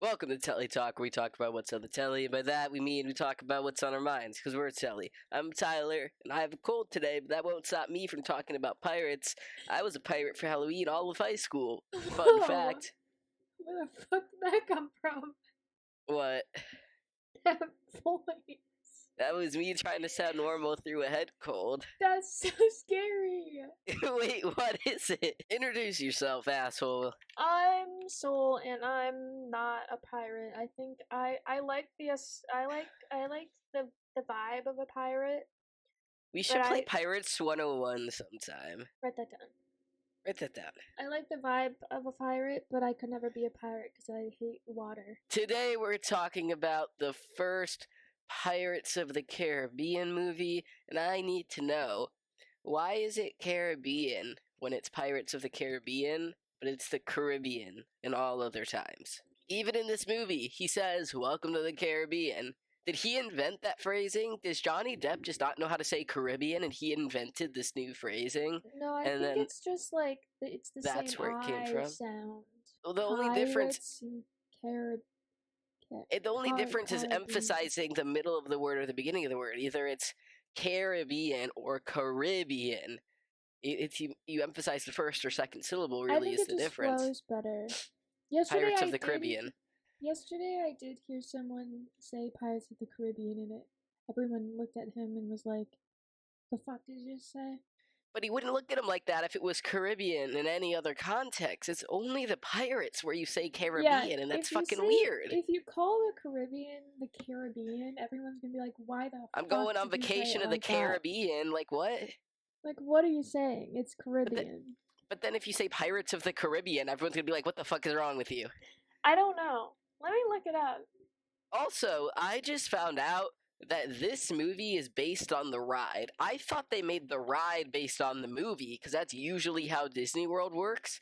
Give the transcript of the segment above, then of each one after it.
Welcome to Telly Talk, where we talk about what's on the telly. By that, we mean we talk about what's on our minds, because we're Telly. I'm Tyler, and I have a cold today, but that won't stop me from talking about pirates. I was a pirate for Halloween all of high school. Fun Whoa, fact. where the fuck did that come from? What? That voice. That was me trying to sound normal through a head cold. That's so scary. Wait, what is it? Introduce yourself, asshole. I'm Soul, and I'm not a pirate. I think I like the vibe of a pirate. We should play Pirates 101 sometime. Write that down. Write that down. I like the vibe of a pirate, but I could never be a pirate because I hate water. Today we're talking about the first Pirates of the Caribbean movie, and I need to know, why is it Caribbean when it's Pirates of the Caribbean, but it's the Caribbean in all other times? Even in this movie, he says, "Welcome to the Caribbean." Did he invent that phrasing? Does Johnny Depp just not know how to say Caribbean and he invented this new phrasing? No, I think it's just like it's the That's same where it came from. sound. Well, the only difference. The only difference is emphasizing the middle of the word or the beginning of the word. Either it's Caribbean or Caribbean. It's you emphasize the first or second syllable. Really, is the difference. I think it just flows better. Yesterday, Pirates of the Caribbean. Yesterday, I did hear someone say Pirates of the Caribbean, and everyone looked at him and was like, "The fuck did you just say?" But he wouldn't look at him like that if it was Caribbean in any other context. It's only the Pirates where you say Caribbean, and that's fucking weird. If you call the Caribbean, everyone's gonna be like, "Why the fuck?" I'm going on vacation to the Caribbean. Like, what? Like, what are you saying? It's Caribbean. But then if you say Pirates of the Caribbean, everyone's gonna be like, "What the fuck is wrong with you?" I don't know. Let me look it up. Also, I just found out that this movie is based on the ride. I thought they made the ride based on the movie, because that's usually how Disney World works.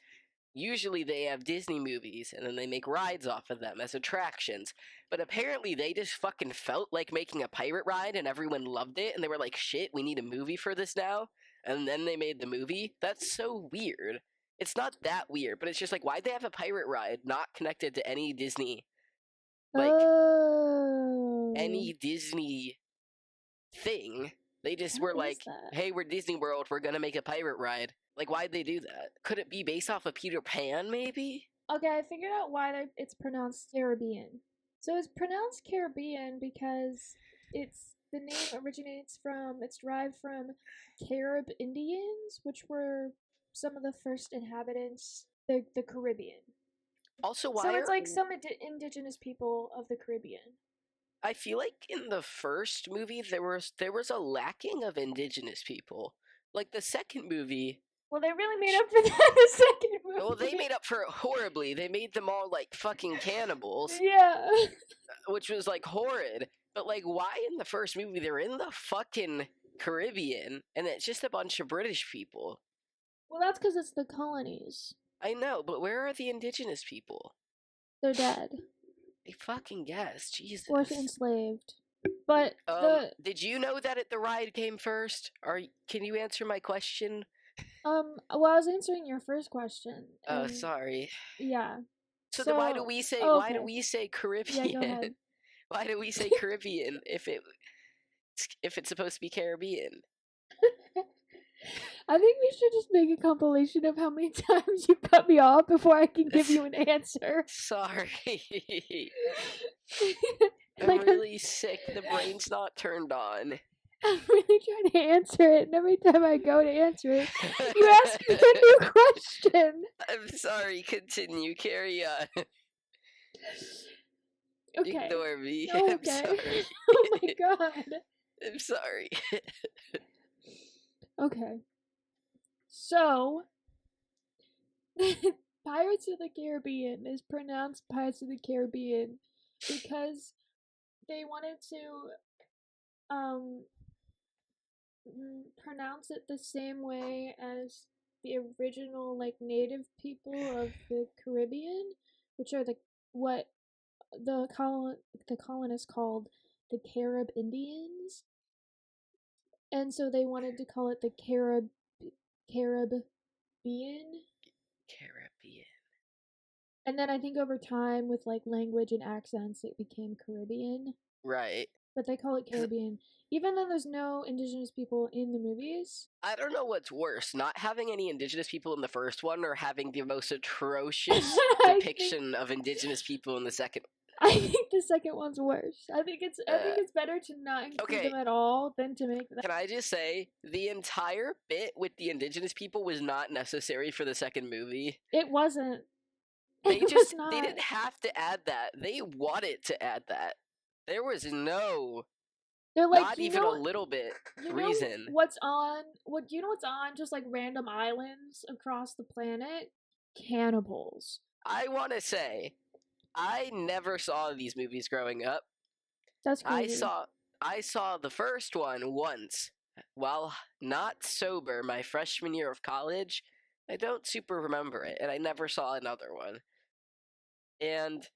Usually they have Disney movies, and then they make rides off of them as attractions. But apparently they just fucking felt like making a pirate ride, and everyone loved it, and they were like, shit, we need a movie for this now. And then they made the movie. That's so weird. It's not that weird, but it's just like, why'd they have a pirate ride not connected to any Disney, any Disney thing? They just were like, hey, we're Disney World, we're gonna make a pirate ride. Like, why'd they do that? Could it be based off of Peter Pan, maybe? Okay, I figured out why it's pronounced Caribbean. So it's pronounced Caribbean because the name it's derived from Carib Indians, which were some of the first inhabitants of the Caribbean. Also, why? So it's like some indigenous people of the Caribbean. I feel like in the first movie there was a lacking of indigenous people. Like the second movie. Well, they really made up for that in the second movie. Well, they made up for it horribly. They made them all like fucking cannibals. Yeah. Which was like horrid. But like, why in the first movie they're in the fucking Caribbean and it's just a bunch of British people? Well, that's because it's the colonies. I know, but where are the indigenous people? They're dead. I fucking guess, Jesus. Or enslaved. But did you know that the ride came first? Can you answer my question? Well, I was answering your first question. Oh, sorry. Yeah. So then why do we say why do we say Caribbean? Yeah, go ahead. Why do we say Caribbean if it's supposed to be Caribbean? I think we should just make a compilation of how many times you cut me off before I can give you an answer. Sorry. I'm really sick. The brain's not turned on. I'm really trying to answer it, and every time I go to answer it, you ask me a new question. I'm sorry. Continue. Carry on. Okay. Ignore me. Okay. I'm sorry. Oh my god. I'm sorry. Okay. So, Pirates of the Caribbean is pronounced Pirates of the Caribbean because they wanted to pronounce it the same way as the original native people of the Caribbean, which are what the colonists called the Carib Indians. And so they wanted to call it the Caribbean. And then I think over time, with like language and accents, it became Caribbean. Right. But they call it 'Cause Caribbean, even though there's no indigenous people in the movies. I don't know what's worse, not having any indigenous people in the first one or having the most atrocious I think depiction of indigenous people in the second. I think the second one's worse. I think Uh, it's better to not include them okay, at all than to make them. can I just say the entire bit with the indigenous people was not necessary for the second movie. It wasn't. They It was just they not. didn't have to add that. They wanted to add that. There was no, They're like, not even a little bit you know reason. what's on? What do you know what's on? Just like random islands across the planet, cannibals. I want to say I never saw these movies growing up. That's I crazy. saw I saw the first one once while not sober my freshman year of college. I don't super remember it, and I never saw another one. And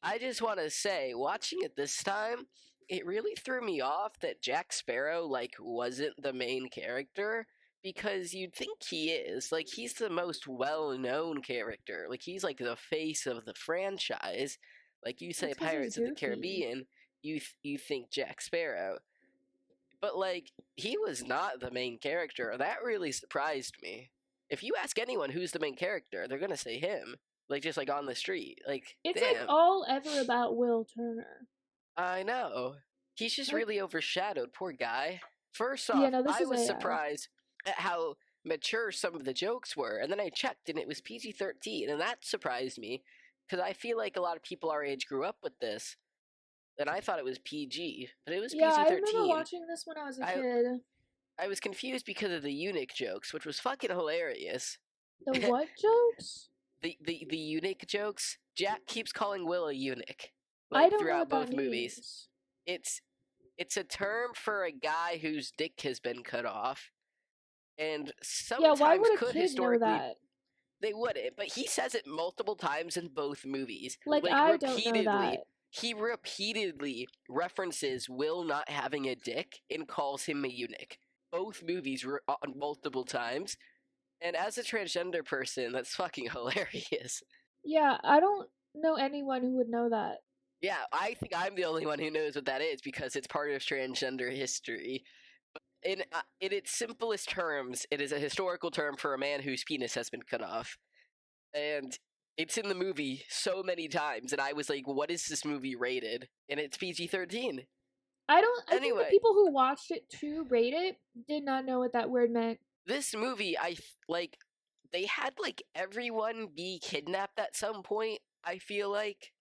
I just want to say, watching it this time, it really threw me off that Jack Sparrow like wasn't the main character because you'd think he is. Like he's the most well-known character. Like he's like the face of the franchise. Like you say That's 'cause he's Pirates of the goofy. Caribbean, you think Jack Sparrow. But like he was not the main character. That really surprised me. If you ask anyone who's the main character, they're going to say him. Like just like on the street. Like It's like damn. all ever about Will Turner. I know. He's just Like, really overshadowed, poor guy. First yeah, off, no, this I is was AI. surprised at how mature some of the jokes were, and then I checked and it was PG-13, and that surprised me because I feel like a lot of people our age grew up with this, and I thought it was PG, but it was Yeah, I remember PG-13. watching this when I was a kid. I was confused because of the eunuch jokes, which was fucking hilarious. The what jokes? The eunuch jokes. Jack keeps calling Will a eunuch, I like don't know throughout what that both movies. means. It's a term for a guy whose dick has been cut off, and Yeah, sometimes why would a could kid know historically that? they wouldn't, but he says it multiple times in both movies. Like, I don't know that. He repeatedly references Will not having a dick and calls him a eunuch. Both movies were on multiple times, and as a transgender person, that's fucking hilarious. Yeah, I don't know anyone who would know that. Yeah, I think I'm the only one who knows what that is because it's part of transgender history. In its simplest terms, it is a historical term for a man whose penis has been cut off. And it's in the movie so many times, and I was like, what is this movie rated? And it's PG-13. I think the Anyway, people who watched it to rate it did not know what that word meant. this movie, they had, like, everyone be kidnapped at some point, I feel like.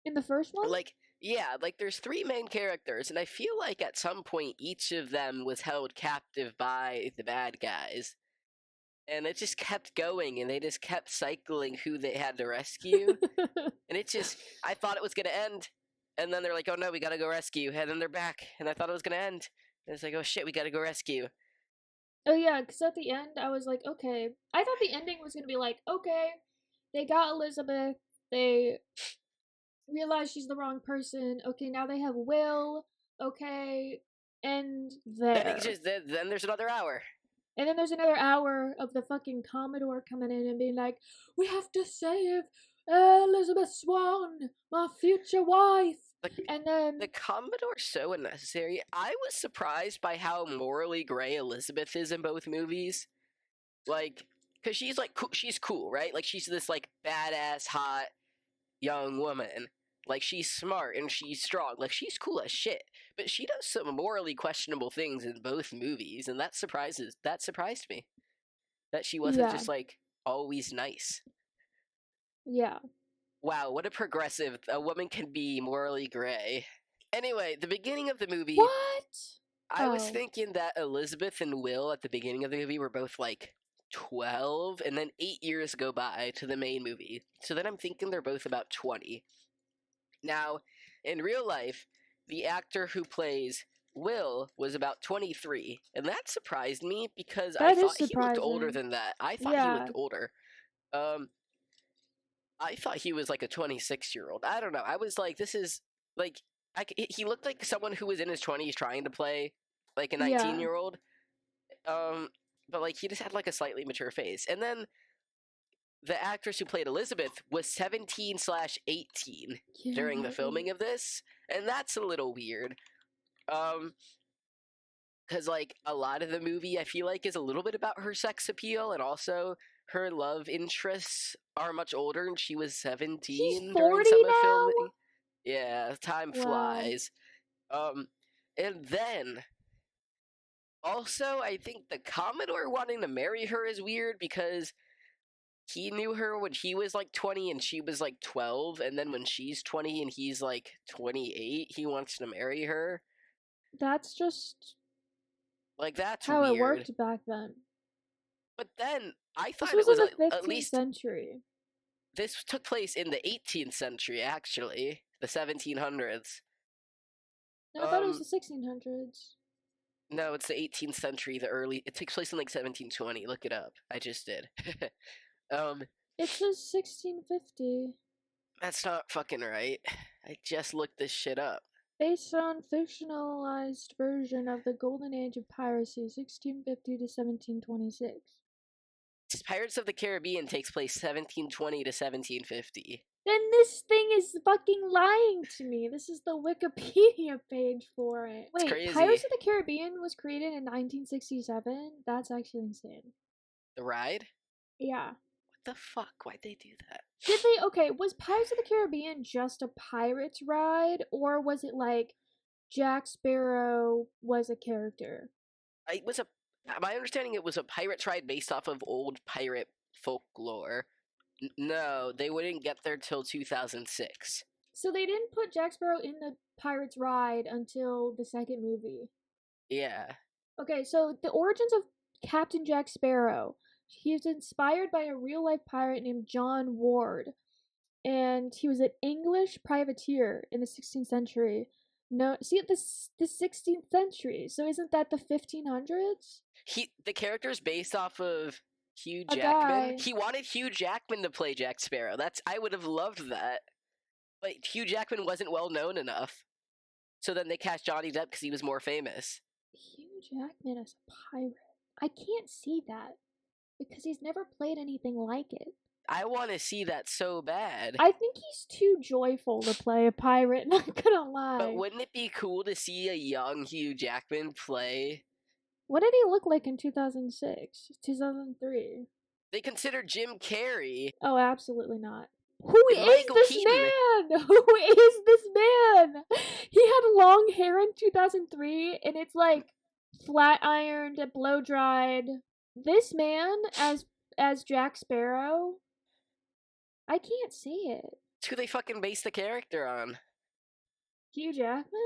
In the first one? Like, yeah, like, there's three main characters, and I feel like at some point each of them was held captive by the bad guys. And it just kept going, and they just kept cycling who they had to rescue. And it just, I thought it was going to end. And then they're like, oh no, we got to go rescue. And then they're back. And I thought it was going to end. And it's like, oh shit, we got to go rescue. Oh yeah, because at the end I was like, okay. I thought the ending was gonna be like, okay, they got Elizabeth, they realized she's the wrong person. Okay, now they have Will. Okay, and there. Then there's another hour. And then there's another hour of the fucking Commodore coming in and being like, we have to save Elizabeth Swan, my future wife. And then the Commodore's so unnecessary. I was surprised by how morally gray Elizabeth is in both movies. Like, because she's like, she's cool, right? Like, she's this like badass, hot young woman. Like, she's smart and she's strong. Like, she's cool as shit. But she does some morally questionable things in both movies, and that surprised me. That she wasn't just like always nice. Yeah. Wow, what a progressive a woman can be morally gray. Anyway, the beginning of the movie. What? I was thinking that Elizabeth and Will at the beginning of the movie were both like 12, and then 8 years go by to the main movie. So then I'm thinking they're both about 20. Now, in real life, the actor who plays Will was about 23, and that surprised me because I thought he looked older than that. I thought he looked older. I thought he was like a 26-year-old. I don't know. I was like, this is like he looked like someone who was in his 20s trying to play like a 19-year-old. But like he just had like a slightly mature face. And then the actress who played Elizabeth was 17/18 Yeah, during the that filming of this, and that's a little weird. Um, because like a lot of the movie I feel like is a little bit about her sex appeal, and also her love interests are much older, and she was she's 17 during 40 some of now. filming. Yeah, time Wow. flies. Um, and then also I think the Commodore wanting to marry her is weird because he knew her when he was like 20 and she was like 12, and then when she's 20 and he's like 28, he wants to marry her. That's just Like, that's how it weird. worked back then. But then I This thought it was in was the at 15th least century. this took place in the 18th century, actually, the 1700s. No, I thought it was Um, the 1600s. no, it's the 18th century. It takes place in like 1720. Look it up. I just did. um, It says 1650. that's not fucking right. I just looked this shit up. Based on fictionalized version of the Golden Age of Piracy, 1650 to 1726. Pirates of the Caribbean takes place 1720 to 1750. Then this thing is fucking lying to me. This is the Wikipedia page for it. It's Wait, crazy. Pirates of the Caribbean was created in 1967? That's actually insane. The ride? Yeah. What the fuck? Why'd they do that? Did they, okay, was Pirates of the Caribbean just a pirate's ride? Or was it like Jack Sparrow was a character? It was a. My understanding, it was a pirate's ride based off of old pirate folklore. No, they wouldn't get there till 2006. So they didn't put Jack Sparrow in the pirate's ride until the second movie. Yeah. Okay, so the origins of Captain Jack Sparrow. He is inspired by a real life pirate named John Ward, and he was an English privateer in the 16th century. No, see the 16th century. So isn't that the 1500s? The character's based off of Hugh A Jackman. guy. He wanted Hugh Jackman to play Jack Sparrow. I would have loved that. But Hugh Jackman wasn't well known enough. So then they cast Johnny Depp because he was more famous. Hugh Jackman as a pirate. I can't see that because he's never played anything like it. I want to see that so bad. I think he's too joyful to play a pirate, not gonna lie. But wouldn't it be cool to see a young Hugh Jackman play? What did he look like in 2006? 2003? They considered Jim Carrey. Oh, absolutely not. Who And is Michael this Keaton. man? Who is this man? He had long hair in 2003, and it's like flat ironed, blow dried. This man as Jack Sparrow, I can't see it. It's who they fucking base the character on. Hugh Jackman?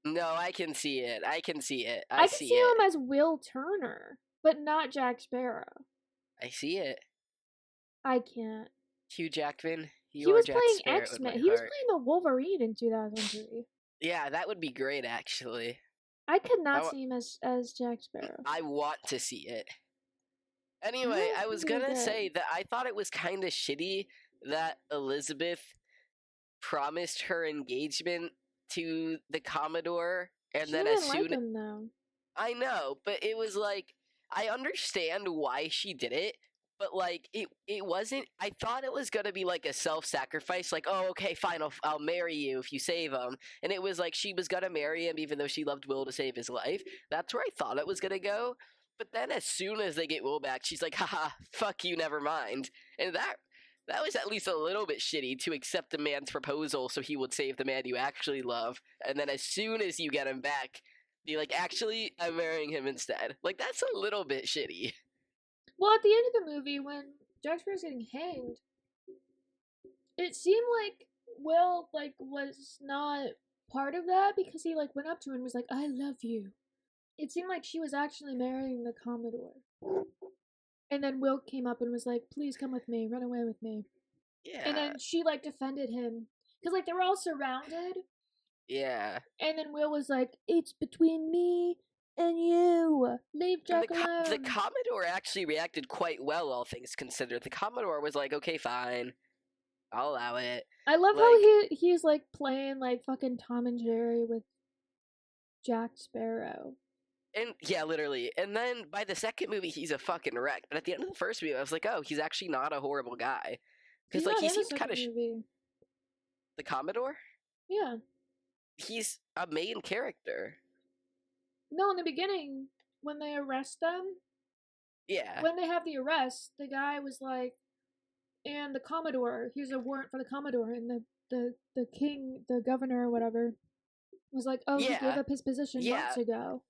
No, I can see it. I can see it. I can see see it. him as Will Turner, but not Jack Sparrow. I see it. I can't. Hugh Jackman. He was playing X-Men. He was playing the Wolverine in 2003. Yeah, that would be great, actually. I could not see him as Jack Sparrow. I want to see it. Anyway, I was gonna say that I thought it was kind of shitty that Elizabeth promised her engagement to the Commodore, and then as soon like him, though. I know, but it was like I understand why she did it, but like it wasn't. I thought it was gonna be like a self-sacrifice, like, oh, okay, fine, I'll marry you if you save him, and it was like she was gonna marry him even though she loved Will to save his life. That's where I thought it was gonna go. But then as soon as they get Will back, she's like, haha, fuck you, never mind. And that was at least a little bit shitty, to accept a man's proposal so he would save the man you actually love, and then as soon as you get him back, be like, actually, I'm marrying him instead. Like, that's a little bit shitty. Well, at the end of the movie, when Jack Sparrow's getting hanged, it seemed like Will, like, was not part of that, because he, like, went up to her and was like, I love you. It seemed like she was actually marrying the Commodore. And then Will came up and was like, please come with me, run away with me. Yeah. And then she, like, defended him. Because, like, they were all surrounded. Yeah. And then Will was like, it's between me and you. Leave Jack alone. The Commodore actually reacted quite well, all things considered. The Commodore was like, okay, fine. I'll allow it. I love how he's, like, playing, like, fucking Tom and Jerry with Jack Sparrow. And yeah, literally. And then by the second movie, he's a fucking wreck. But at the end of the first movie, I was like, oh, he's actually not a horrible guy. Because He's like not he in the seemed kind second of movie. the Commodore. Yeah. He's a main character. No, in the beginning, when they arrest them, Yeah. when they have the arrest, the guy was like, and the Commodore, here's a warrant for the Commodore, and the king, the governor or whatever, was like, oh, he gave Yeah. up his position Yeah. months ago.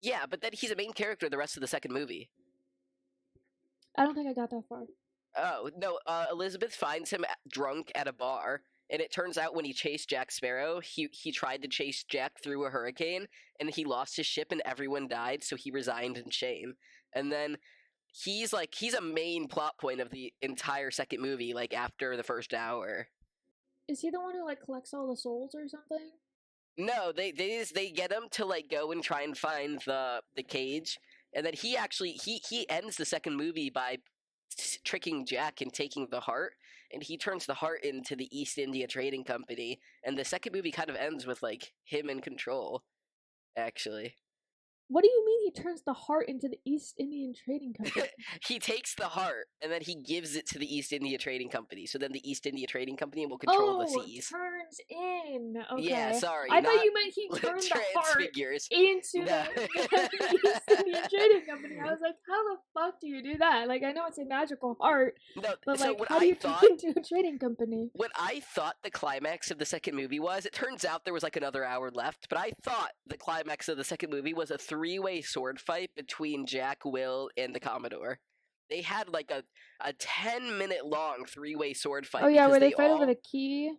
Yeah, but then he's a main character the rest of the second movie. I don't think I got that far. Oh, no, Elizabeth finds him drunk at a bar, and it turns out when he chased Jack Sparrow, he tried to chase Jack through a hurricane, and he lost his ship and everyone died, so he resigned in shame. And then he's a main plot point of the entire second movie, like, after the first hour. Is he the one who, like, collects all the souls or something? No, they get him to, like, go and try and find the cage, and then he ends the second movie by tricking Jack and taking the heart, and he turns the heart into the East India Trading Company, and the second movie kind of ends with, like, him in control, actually. What do you mean he turns the heart into the East Indian Trading Company? He takes the heart, and then he gives it to the East India Trading Company, so then the East India Trading Company will control the seas. Turns in. Okay. Yeah, sorry. I thought you meant he turned the heart transfigures. into No. the East Indian Trading Company. I was like, how the fuck do you do that? Like, I know it's a magical heart, No, but, so like, what how do I you thought, turn into a trading company? what I thought the climax of the second movie was, it turns out there was, like, another hour left, but I thought the climax of the second movie was a three-way sword fight between Jack, Will, and the Commodore. They had, like, a 10-minute long three-way sword fight. Oh, yeah, because where they fight over the key?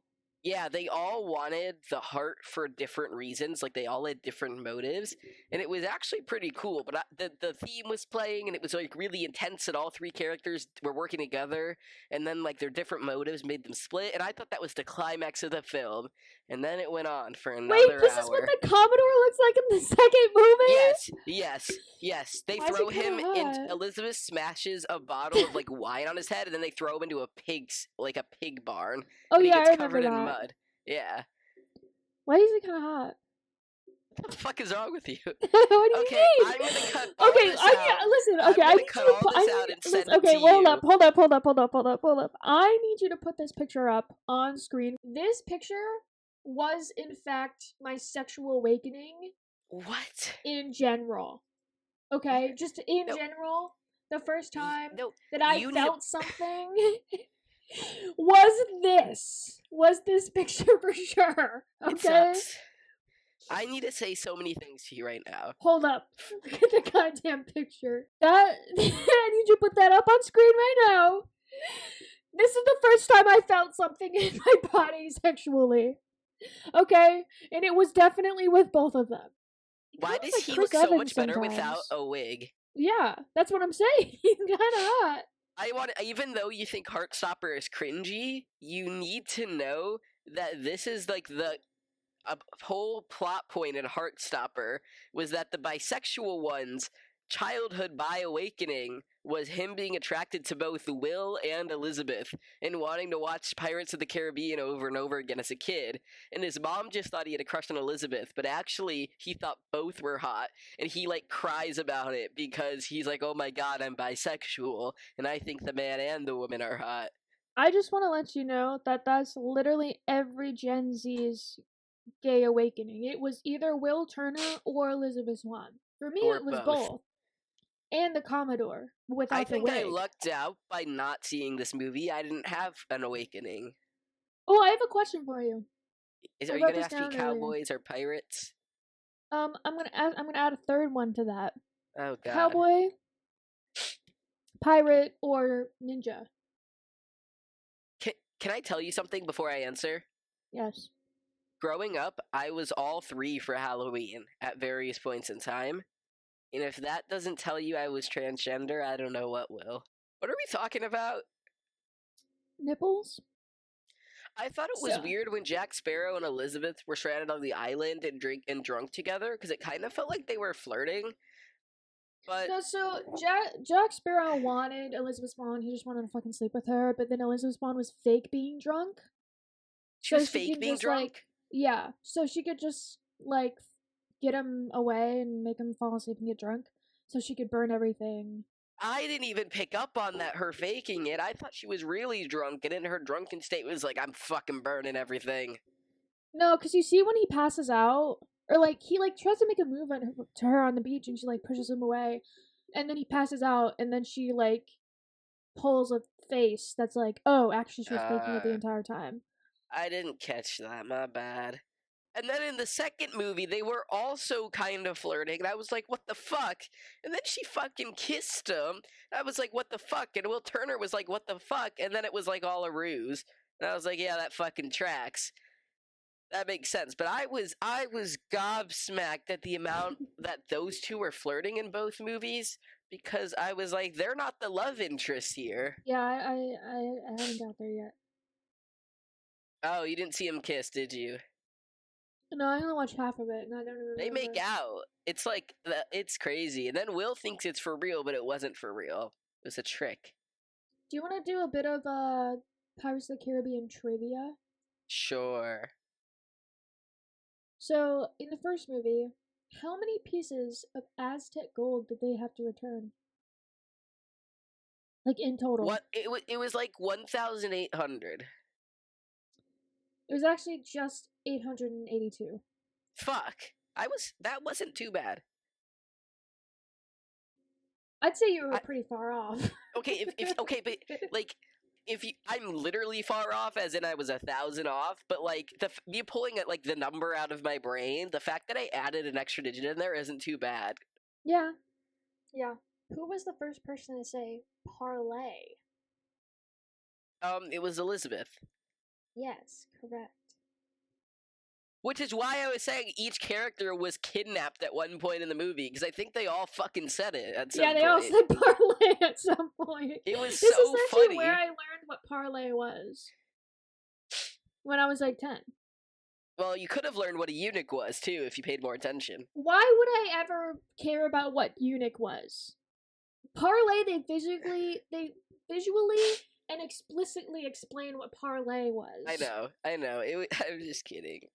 Yeah, they all wanted the heart for different reasons. Like, they all had different motives, and it was actually pretty cool. But the theme was playing, and it was, like, really intense, and all three characters were working together, and then, like, their different motives made them split, and I thought that was the climax of the film, and then it went on for another Wait, this hour. is what the Commodore looks like in the second movie? Yes. They Why is throw he kinda him hot? into Elizabeth smashes a bottle of, like, wine on his head, and then they throw him into a pig barn. Oh, and he yeah, I gets remember covered in that. mud. Yeah. Why is he kind of hot? What the fuck is wrong with you? What do you Okay, mean? I'm gonna cut all Okay, this I out. listen. I'm Okay, I gonna need cut you to all put. this out and send it Okay, to hold you. up. I need you to put this picture up on screen. This picture was, in fact, my sexual awakening What? in general. Okay, just in No. general, the first time No, that I you felt something was this picture for sure. It Okay. sucks. I need to say so many things to you right now. Hold up. Look at the goddamn picture. That I need you to put that up on screen right now. This is the first time I felt something in my body sexually. Okay? And it was definitely with both of them. Why Kinda does like he Chris look so Evans much better without sometimes. a wig? Yeah, that's what I'm saying. He's kinda hot. Even though you think Heartstopper is cringy, you need to know that this is, like, a whole plot point in Heartstopper was that the bisexual one's childhood bi awakening was him being attracted to both Will and Elizabeth and wanting to watch Pirates of the Caribbean over and over again as a kid. And his mom just thought he had a crush on Elizabeth, but actually he thought both were hot. And he, like, cries about it because he's like, oh my god, I'm bisexual, and I think the man and the woman are hot. I just want to let you know that that's literally every Gen Z's gay awakening. It was either Will Turner or Elizabeth Swann. For me, Or it was both. both. And the Commodore without I the think wig. I lucked out by not seeing this movie. I didn't have an awakening. Oh, I have a question for you. Are I you wrote gonna this ask me down earlier. cowboys or pirates? I'm gonna add a third one to that. Oh god. Cowboy, pirate, or ninja. Can I tell you something before I answer? Yes. Growing up, I was all three for Halloween at various points in time. And if that doesn't tell you I was transgender, I don't know what will. What are we talking about? Nipples? I thought it was weird when Jack Sparrow and Elizabeth were stranded on the island and drunk together, because it kind of felt like they were flirting. But No, so Jack Sparrow wanted Elizabeth Swann. He just wanted to fucking sleep with her. But then Elizabeth Swann was fake being drunk. she was fake being drunk? Yeah, so she could just, like, get him away and make him fall asleep and get drunk so she could burn everything. I didn't even pick up on that, her faking it. I thought she was really drunk, and in her drunken state was like, I'm fucking burning everything. No, because you see when he passes out, or like he like tries to make a move on her, to her on the beach, and she like pushes him away, and then he passes out, and then she like pulls a face that's like, oh, actually she was faking it the entire time. I didn't catch that, my bad. And then in the second movie, they were also kind of flirting, and I was like, what the fuck? And then she fucking kissed him. I was like, what the fuck? And Will Turner was like, what the fuck? And then it was like all a ruse. And I was like, yeah, that fucking tracks. That makes sense. But I was gobsmacked at the amount that those two were flirting in both movies, because I was like, they're not the love interest here. Yeah, I haven't got there yet. Oh, you didn't see him kiss, did you? No, I only watched half of it, and I don't remember. They make out. It's like, it's crazy. And then Will thinks it's for real, but it wasn't for real. It was a trick. Do you want to do a bit of Pirates of the Caribbean trivia? Sure. So, in the first movie, how many pieces of Aztec gold did they have to return? Like, in total? What? It was like 1,800. It was actually just 882. Fuck. That wasn't too bad. I'd say you were pretty far off. Okay, okay, but like, I'm literally far off, as in I was 1,000 off. But like, me pulling at like the number out of my brain, the fact that I added an extra digit in there isn't too bad. Yeah, yeah. Who was the first person to say parlay? It was Elizabeth. Yes, correct. Which is why I was saying each character was kidnapped at one point in the movie, because I think they all fucking said it at some point. Yeah, they all said parlay at some point. It was this so is actually funny. where I learned what parlay was. When I was like 10. Well, you could have learned what a eunuch was, too, if you paid more attention. Why would I ever care about what eunuch was? Parlay, they visually and explicitly explain what parlay was. I know. I was just kidding.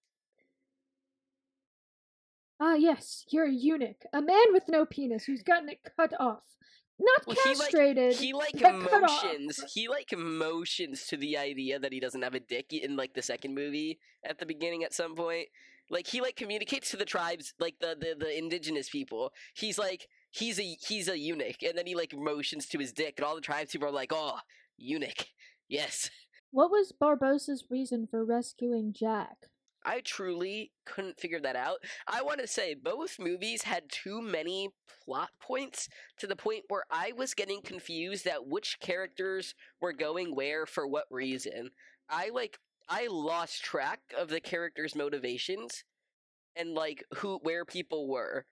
Ah, yes, you're a eunuch. A man with no penis who's gotten it cut off. Not castrated. He motions to the idea that he doesn't have a dick in like the second movie at the beginning at some point. Like he like communicates to the tribes, like the indigenous people. He's like he's a eunuch, and then he like motions to his dick, and all the tribes people are like, oh, eunuch, yes. What was Barbossa's reason for rescuing Jack? I truly couldn't figure that out. I want to say both movies had too many plot points to the point where I was getting confused at which characters were going where for what reason. I lost track of the characters' motivations and like where people were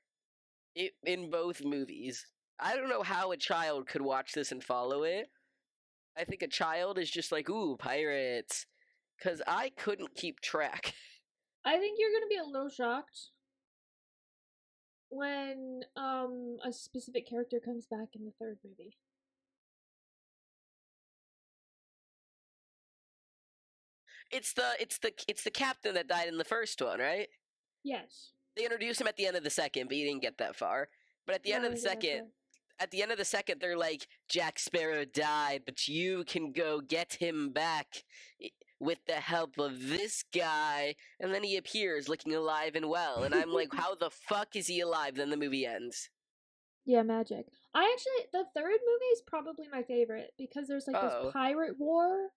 in both movies. I don't know how a child could watch this and follow it. I think a child is just like, ooh, pirates. 'Cause I couldn't keep track. I think you're gonna be a little shocked when a specific character comes back in the third movie. It's the captain that died in the first one, right? Yes. They introduced him at the end of the second, but you didn't get that far. But at the end of the second, they're like, Jack Sparrow died, but you can go get him back with the help of this guy. And then he appears looking alive and well. And I'm like, how the fuck is he alive? Then the movie ends. Yeah, magic. The third movie is probably my favorite because there's like this pirate war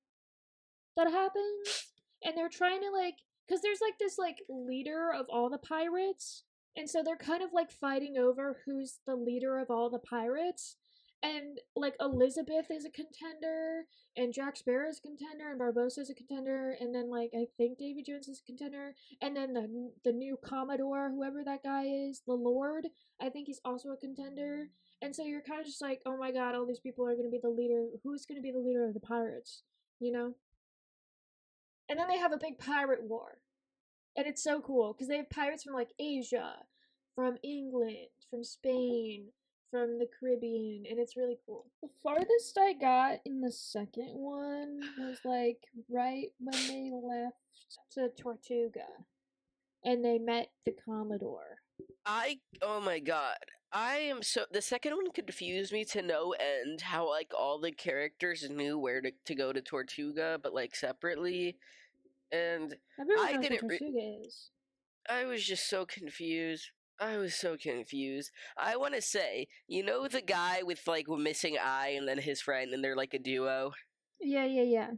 that happens. And they're trying to like, because there's like this like leader of all the pirates. And so they're kind of like fighting over who's the leader of all the pirates. And like Elizabeth is a contender, and Jack Sparrow is a contender, and Barbossa is a contender, and then like I think Davy Jones is a contender, and then the new Commodore, whoever that guy is, the Lord, I think he's also a contender. And so you're kind of just like, oh my god, all these people are going to be the leader. Who's going to be the leader of the pirates? You know? And then they have a big pirate war. And it's so cool, because they have pirates from, like, Asia, from England, from Spain, from the Caribbean, and it's really cool. The farthest I got in the second one was, like, right when they left to Tortuga. And they met the Commodore. Oh my god. The second one confused me to no end how, like, all the characters knew where to go to Tortuga, but, like, separately. And Everyone I knows what didn't, Tortuga is. I was just so confused. I was so confused. I want to say, you know the guy with, like, a missing eye and then his friend, and they're like a duo? Yeah, yeah, yeah.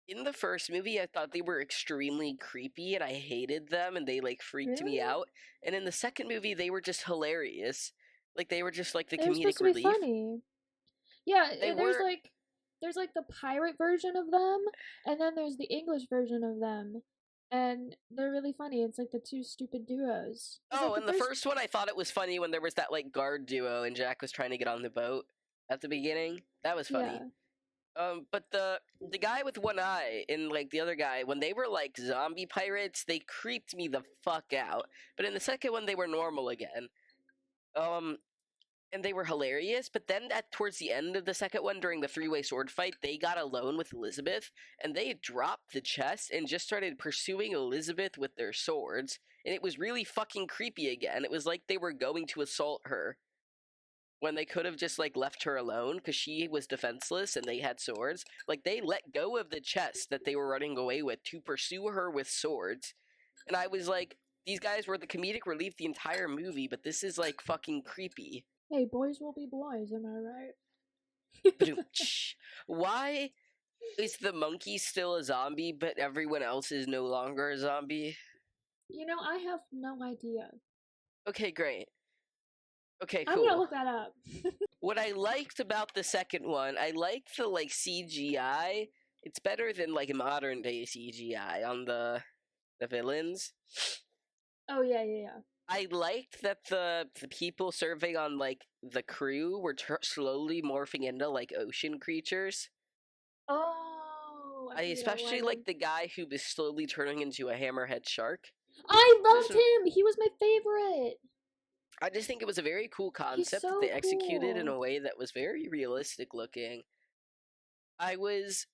In the first movie, I thought they were extremely creepy and I hated them and they, like, freaked me Really? out. And in the second movie, they were just hilarious. Like, they were just, like, the They were supposed comedic to be relief. funny. Yeah, They there's were. like the pirate version of them, and then there's the English version of them, and they're really funny. It's like the two stupid duos. Cause Oh, like the in the first, first one, I thought it was funny when there was that, like, guard duo and Jack was trying to get on the boat at the beginning. That was funny. yeah, But the guy with one eye and, like, the other guy, when they were like zombie pirates, they creeped me the fuck out. But in the second one, they were normal again. Um, and they were hilarious. But then at towards the end of the second one, during the three-way sword fight, they got alone with Elizabeth, and they dropped the chest and just started pursuing Elizabeth with their swords. And it was really fucking creepy again. It was like they were going to assault her when they could have just, like, left her alone because she was defenseless and they had swords. Like, they let go of the chest that they were running away with to pursue her with swords. And I was like, these guys were the comedic relief the entire movie, but this is, like, fucking creepy. hey, boys will be boys. Am I right? Why is the monkey still a zombie but everyone else is no longer a zombie? You know, I have no idea. Okay, great. Okay, I'm gonna cool. look that up. What I liked about the second one, I liked the, like, CGI. It's better than, like, modern day CGI on the villains. Oh yeah, yeah, yeah. I liked that the people serving on, like, the crew were slowly morphing into, like, ocean creatures. Oh, I I figured out why especially then. liked the guy who was slowly turning into a hammerhead shark. I Just loved him. He was my favorite. I just think it was a very cool He's concept that so they executed in cool. a way that was very realistic looking. I was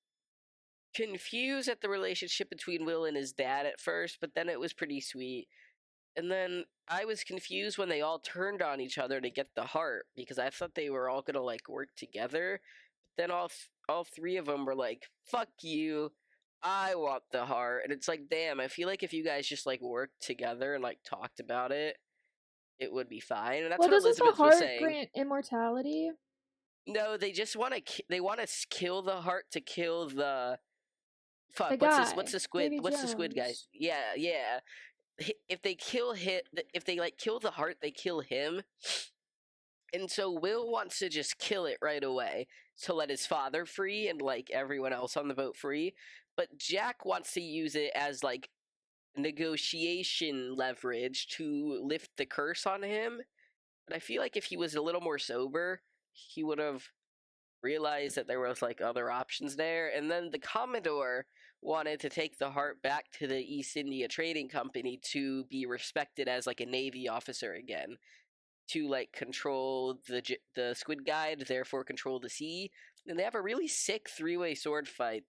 confused at the relationship between Will and his dad at first, but then it was pretty sweet. And then I was confused when they all turned on each other to get the heart because I thought they were all gonna, like, work together. But then all three of them were like, "Fuck you, I want the heart." And it's like, damn, I feel like if you guys just, like, worked together and, like, talked about it, it would be fine. And that's Well, what doesn't the Elizabeth was heart saying. grant immortality? No, they just want to. They want to kill the heart to kill the. The Fuck. What's guy, the squid? Davy What's the squid guy? Jones. Yeah, yeah. If they kill hit, if they, like, kill the heart, they kill him. And so Will wants to just kill it right away to let his father free and, like, everyone else on the boat free. But Jack wants to use it as, like, negotiation leverage to lift the curse on him. But I feel like if he was a little more sober, he would have realized that there was, like, other options there. And then the Commodore wanted to take the heart back to the East India Trading Company to be respected as, like, a Navy officer again, to, like, control the squid guide, therefore control the sea. And they have a really sick three-way sword fight.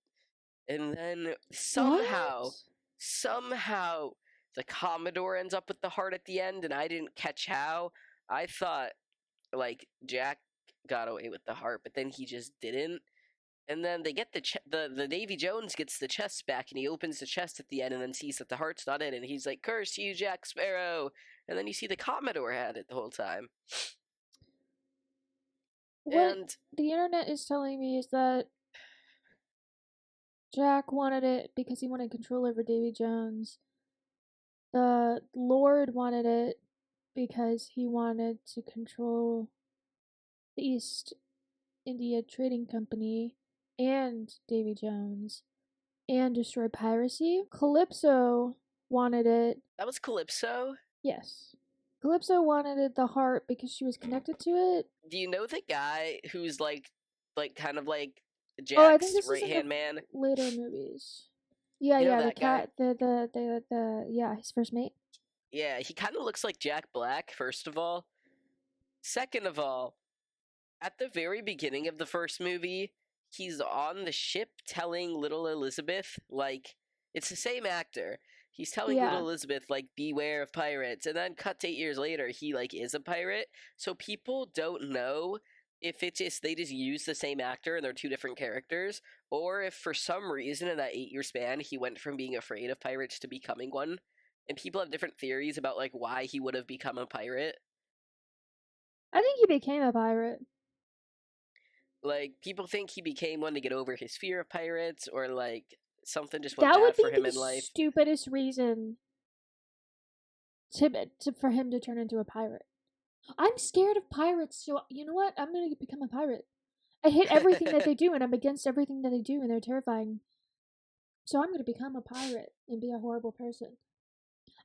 And then What? somehow the Commodore ends up with the heart at the end, and I didn't catch how. I thought, like, Jack got away with the heart, but then he just didn't. And then they get the Davy Jones gets the chest back, and he opens the chest at the end, and then sees that the heart's not in, and he's like, "Curse you, Jack Sparrow!" And then you see the Commodore had it the whole time. What And the internet is telling me is that Jack wanted it because he wanted control over Davy Jones. The Lord wanted it because he wanted to control the East India Trading Company and Davy Jones and destroy piracy. Calypso wanted it. that was Calypso. Yes. Calypso wanted it the heart because she was connected to it. Do you know the guy who's like kind of like Oh, I think Jack's this is right in the hand man? later movies. Yeah, You know yeah, the that guy? cat, yeah, his first mate. Yeah, he kind of looks like Jack Black, first of all. Second of all, at the very beginning of the first movie, he's on the ship telling little Elizabeth, like, it's the same actor. He's telling little Yeah. Elizabeth, like, beware of pirates. And then cut to 8 years later, he, like, is a pirate. So people don't know if it's just they just use the same actor and they're two different characters, or if for some reason in that 8 year span he went from being afraid of pirates to becoming one. And people have different theories about like why he would have become a pirate. I think he became a pirate. Like people think he became one to get over his fear of pirates, or like something just went That would bad be for him the in life. stupidest reason for him to turn into a pirate. I'm scared of pirates, so you know what? I'm gonna become a pirate. I hate everything that they do, and I'm against everything that they do, and they're terrifying. So I'm gonna become a pirate and be a horrible person.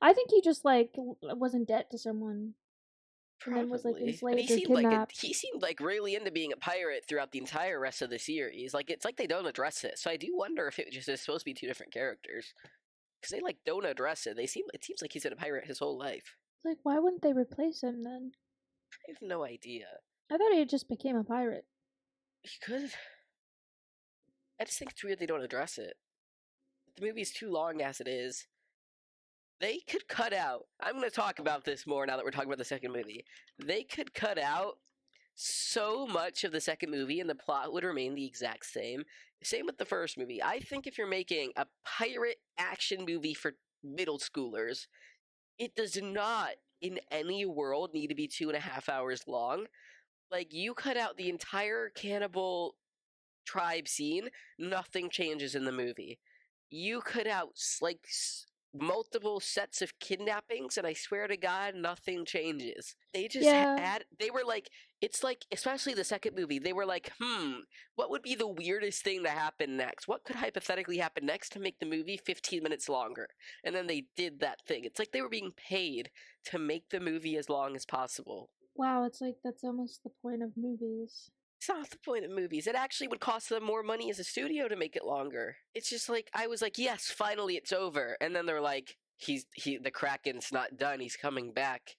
I think he just like was in debt to someone, and then was like Probably. And enslaved or kidnapped. he seemed like really into being a pirate throughout the entire rest of the series. Like it's like they don't address it. So I do wonder if it just is supposed to be two different characters. Because they like don't address it. It seems like he's been a pirate his whole life. Like, why wouldn't they replace him then? I have no idea. I thought he just became a pirate. He could. I just think it's weird they don't address it. The movie's too long as it is. They could cut out. I'm going to talk about this more now that we're talking about the second movie. They could cut out so much of the second movie and the plot would remain the exact same. Same with the first movie. I think if you're making a pirate action movie for middle schoolers, it does not in any world need to be 2.5 hours long. Like, you cut out the entire cannibal tribe scene, nothing changes in the movie. You cut out like multiple sets of kidnappings, and I swear to God, nothing changes. They just Yeah. they were like, it's like, especially the second movie, they were like, what would be the weirdest thing to happen next? What could hypothetically happen next to make the movie 15 minutes longer? And then they did that thing. It's like they were being paid to make the movie as long as possible. Wow, it's like that's almost the point of movies. It's not the point of movies. It actually would cost them more money as a studio to make it longer. It's just like I was like, yes, finally it's over, and then they're like, the Kraken's not done. He's coming back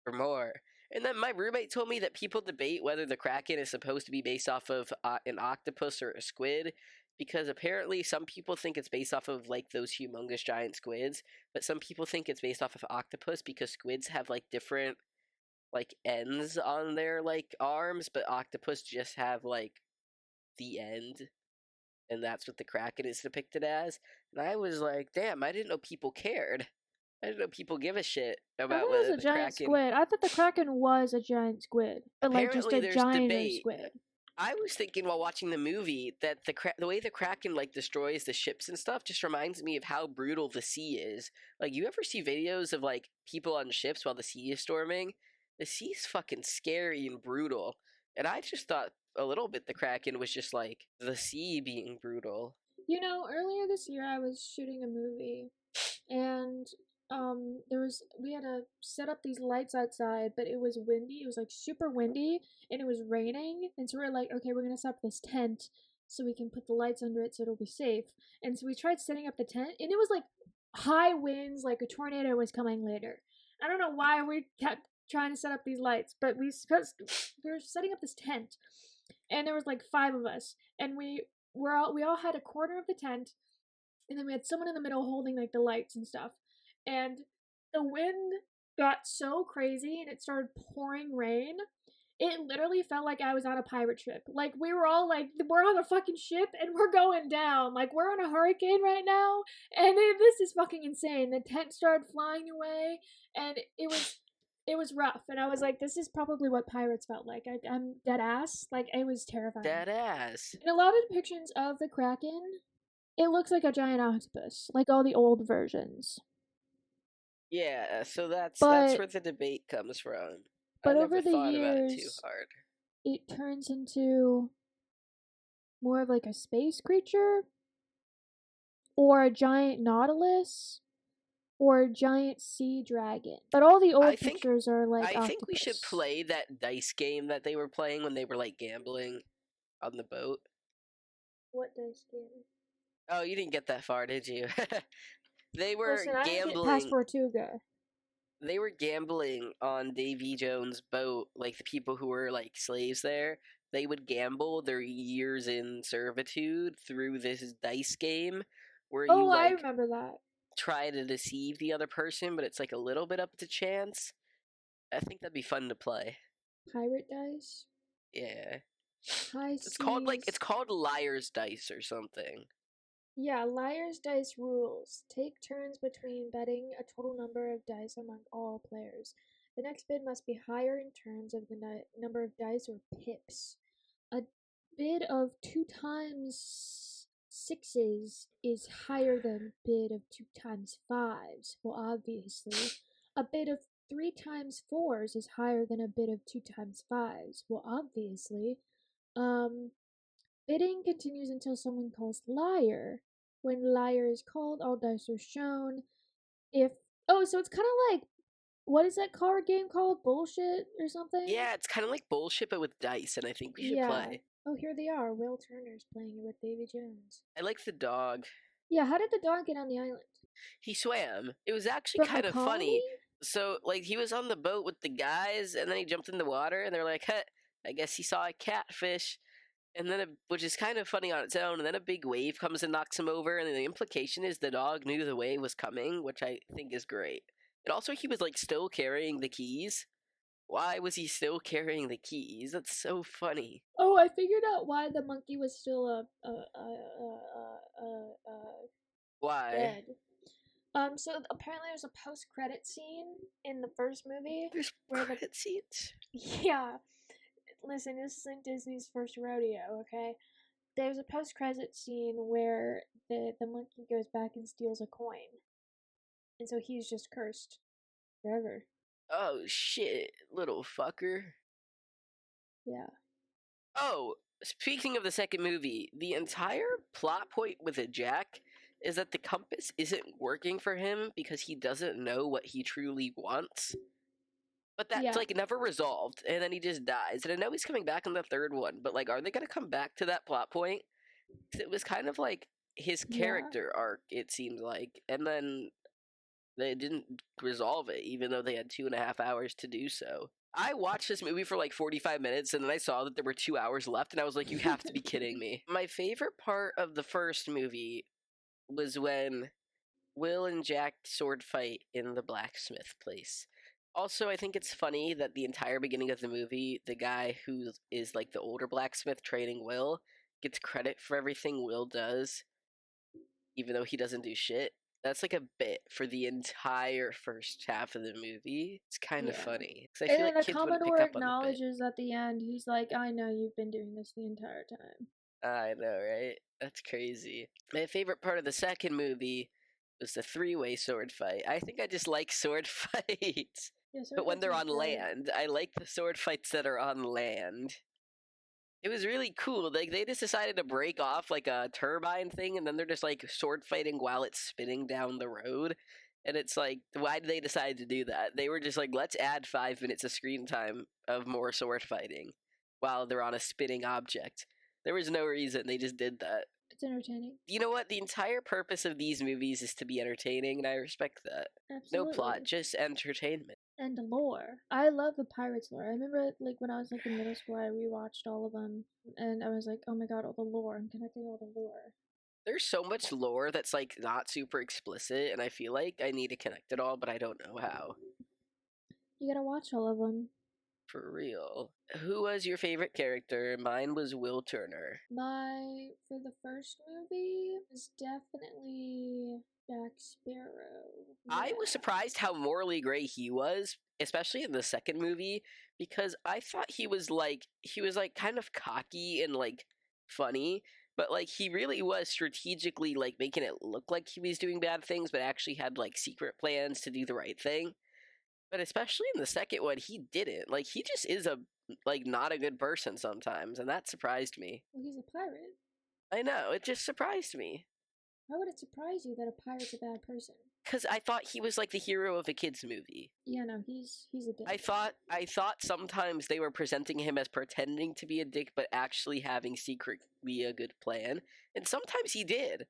for more. And then my roommate told me that people debate whether the Kraken is supposed to be based off of an octopus or a squid, because apparently some people think it's based off of like those humongous giant squids, but some people think it's based off of octopus because squids have like different like ends on their like arms, but octopus just have like the end, and that's what the Kraken is depicted as. And I was like, damn, I didn't know people cared. I didn't know people give a shit I about thought it was whether a the giant Kraken. squid. I thought the Kraken was a giant squid, but like just Apparently, a there's giant debate. squid. I was thinking while watching the movie that the way the Kraken like destroys the ships and stuff just reminds me of how brutal the sea is. Like, you ever see videos of like people on ships while the sea is storming? The sea's fucking scary and brutal. And I just thought a little bit the Kraken was just like the sea being brutal. You know, earlier this year I was shooting a movie, and we had to set up these lights outside, but it was windy. It was like super windy, and it was raining. And so we are like, okay, we're gonna set up this tent so we can put the lights under it so it'll be safe. And so we tried setting up the tent, and it was like high winds, like a tornado was coming later. I don't know why we kept trying to set up these lights, but we were setting up this tent, and there was like 5 of us, and we all had a corner of the tent, and then we had someone in the middle holding like the lights and stuff. And the wind got so crazy and it started pouring rain. It literally felt like I was on a pirate ship. Like, we were all like, we're on a fucking ship and we're going down. Like, we're on a hurricane right now, and this is fucking insane. The tent started flying away, and it was rough. And I was like, this is probably what pirates felt like. I'm dead ass. Like, it was terrifying. Dead ass. In a lot of depictions of the Kraken, it looks like a giant octopus, like all the old versions. Yeah, so that's But where the debate comes from. but I over never the thought about it too years, hard. it turns into more of like a space creature, or a giant nautilus, or a giant sea dragon. But all the old pictures are like I octopus. think we should play that dice game that they were playing when they were like gambling on the boat. What dice game? Oh, you didn't get that far, did you? They were Listen, I didn't get gambling. past Tortuga. They were gambling on Davy Jones' boat. Like the people who were like slaves there, they would gamble their years in servitude through this dice game, where Oh, you I like remember that. try to deceive the other person, but it's like a little bit up to chance. I think that'd be fun to play. Pirate dice. Yeah. High It's seas. called Liar's Dice or something. Yeah, liar's dice rules. Take turns between betting a total number of dice among all players. The next bid must be higher in terms of the number of dice or pips. A bid of 2 times 6s is higher than bid of 2 times 5s. Well, obviously. A bid of 3 times 4s is higher than a bid of 2 times 5s. Well, obviously. Bidding continues until someone calls liar. When liar is called, all dice are shown. So it's kind of like, what is that card game called? Bullshit or something? Yeah, it's kind of like bullshit, but with dice, and I think we should Yeah. play. Oh, here they are. Will Turner's playing it with Davy Jones. I like the dog. Yeah, how did the dog get on the island? He swam. It was actually From the kind of colony? funny. So, like, he was on the boat with the guys, and then he jumped in the water, and they're like, "Huh, I guess he saw a catfish." And then, which is kind of funny on its own, and then a big wave comes and knocks him over, and then the implication is the dog knew the wave was coming, which I think is great. And also, he was, like, still carrying the keys. Why was he still carrying the keys? That's so funny. Oh, I figured out why the monkey was still Why? dead. So apparently there's a post-credit scene in the first movie. There's credit scenes? Yeah. Listen, this isn't Disney's first rodeo, okay? There's a post-credit scene where the monkey goes back and steals a coin. And so he's just cursed forever. Oh, shit, little fucker. Yeah. Oh, speaking of the second movie, the entire plot point with a Jack is that the compass isn't working for him because he doesn't know what he truly wants. But that's like never resolved, and then he just dies. And I know he's coming back in the third one, but like, are they gonna come back to that plot point? 'Cause it was kind of like his character arc, it seemed like, and then they didn't resolve it, even though they had 2.5 hours to do so. I watched this movie for like 45 minutes, and then I saw that there were 2 hours left, and I was like, you have to be kidding me. My favorite part of the first movie was when Will and Jack sword fight in the blacksmith place. Also, I think it's funny that the entire beginning of the movie, the guy who is like the older blacksmith training Will gets credit for everything Will does, even though he doesn't do shit. That's like a bit for the entire first half of the movie. It's kind of funny. I feel like the Commodore acknowledges at the end, he's like, I know you've been doing this the entire time. I know, right? That's crazy. My favorite part of the second movie was the three-way sword fight. I think I just like sword fights. Yeah, but when they're on land, I like the sword fights that are on land. It was really cool. Like, they just decided to break off like a turbine thing, and then they're just like sword fighting while it's spinning down the road. And it's like, why did they decide to do that? They were just like, let's add 5 minutes of screen time of more sword fighting while they're on a spinning object. There was no reason. They just did that. It's entertaining. You know what? The entire purpose of these movies is to be entertaining, and I respect that. Absolutely. No plot, just entertainment. And lore. I love the Pirates lore. I remember, like, when I was, like, in middle school, I rewatched all of them, and I was like, oh my god, all the lore. I'm connecting all the lore. There's so much lore that's, like, not super explicit, and I feel like I need to connect it all, but I don't know how. You gotta watch all of them. For real. Who was your favorite character? Mine was Will Turner. For the first movie, was definitely Jack Sparrow. Yeah. I was surprised how morally gray he was, especially in the second movie, because I thought he was kind of cocky and like funny, but like he really was strategically like making it look like he was doing bad things, but actually had like secret plans to do the right thing. But especially in the second one, he didn't. Like, he just is not a good person sometimes, and that surprised me. Well, he's a pirate. I know, it just surprised me. How would it surprise you that a pirate's a bad person? Because I thought he was like the hero of a kid's movie. Yeah, no, he's a dick. I thought sometimes they were presenting him as pretending to be a dick, but actually having secretly a good plan. And sometimes he did,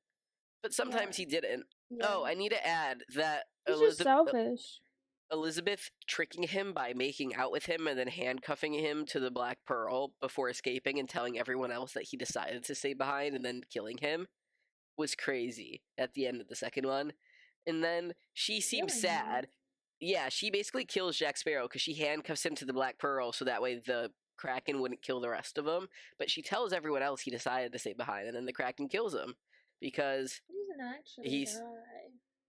but sometimes he didn't. Yeah. Oh, I need to add that he's just selfish. Elizabeth tricking him by making out with him and then handcuffing him to the Black Pearl before escaping and telling everyone else that he decided to stay behind and then killing him was crazy at the end of the second one. and then she seems Killing him. sad. Yeah, she basically kills Jack Sparrow because she handcuffs him to the Black Pearl so that way the Kraken wouldn't kill the rest of them. But she tells everyone else he decided to stay behind, and then the Kraken kills him because He doesn't actually he's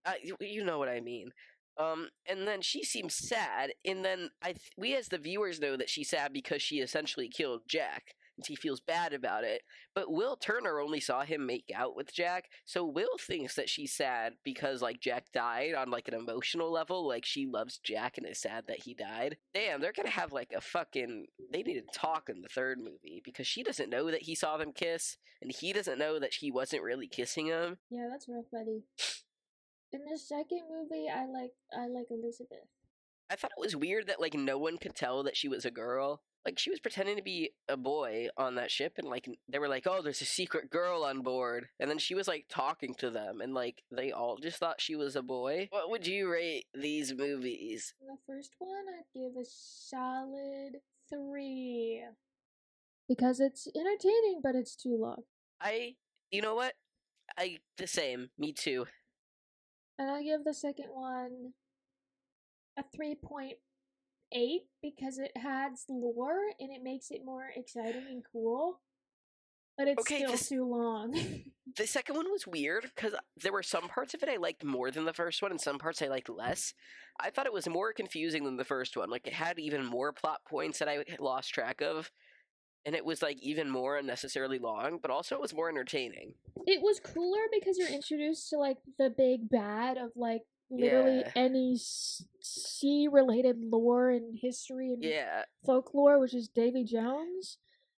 die. you know what I mean. And then she seems sad, and then we as the viewers know that she's sad because she essentially killed Jack, and she feels bad about it. But Will Turner only saw him make out with Jack, so Will thinks that she's sad because like Jack died on like an emotional level, like she loves Jack and is sad that he died. Damn, they're gonna have like a fucking they need to talk in the third movie because she doesn't know that he saw them kiss, and he doesn't know that she wasn't really kissing him. Yeah, that's rough, buddy. In the second movie, I like Elizabeth. I thought it was weird that like no one could tell that she was a girl. Like she was pretending to be a boy on that ship, and like they were like, "Oh, there's a secret girl on board," and then she was like talking to them, and like they all just thought she was a boy. What would you rate these movies? In the first one, I'd give a solid 3 because it's entertaining, but it's too long. You know what? The same. Me too. And I give the second one a 3.8 because it adds lore and it makes it more exciting and cool. But it's Okay, still too long. the second one was weird because there were some parts of it I liked more than the first one, and some parts I liked less. I thought it was more confusing than the first one. Like it had even more plot points that I lost track of, and it was like even more unnecessarily long. But also, it was more entertaining. It was cooler because you're introduced to like the big bad of like literally Yeah. any sea related lore and history and Yeah. folklore, which is Davy Jones.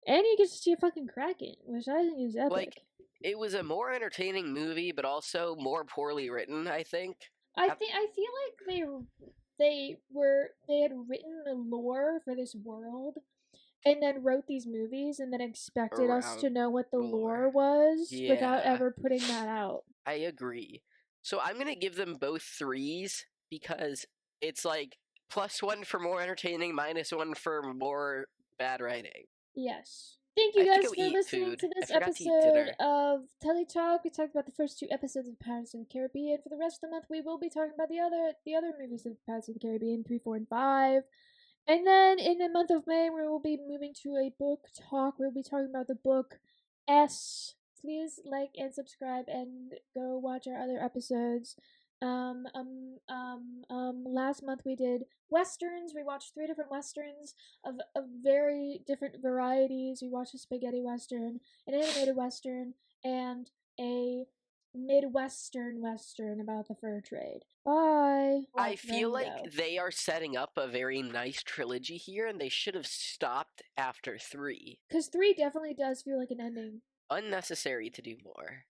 And you get to see a fucking Kraken, which I think is epic. Like, it was a more entertaining movie, but also more poorly written, I think. I feel like they had written the lore for this world and then wrote these movies and then expected us to know what the lore was without Yeah. ever putting that out. I agree. So I'm going to give them both 3s because it's like +1 for more entertaining, -1 for more bad writing. Yes. Thank you I think guys I'll for eat listening food. to this I forgot to eat episode dinner. of Telly Talk. We talked about the first 2 episodes of Pirates of the Caribbean. For the rest of the month, we will be talking about the other movies of Pirates of the Caribbean, 3, 4, and 5. And then in the month of May, we will be moving to a book talk. We'll be talking about the book S. Please like and subscribe and go watch our other episodes. Last month we did westerns. We watched 3 different westerns of very different varieties. We watched a spaghetti western, an animated western, and a Midwestern western about the fur trade. Bye. I feel like they are setting up a very nice trilogy here, and they should have stopped after 3. Because 3 definitely does feel like an ending. Unnecessary to do more.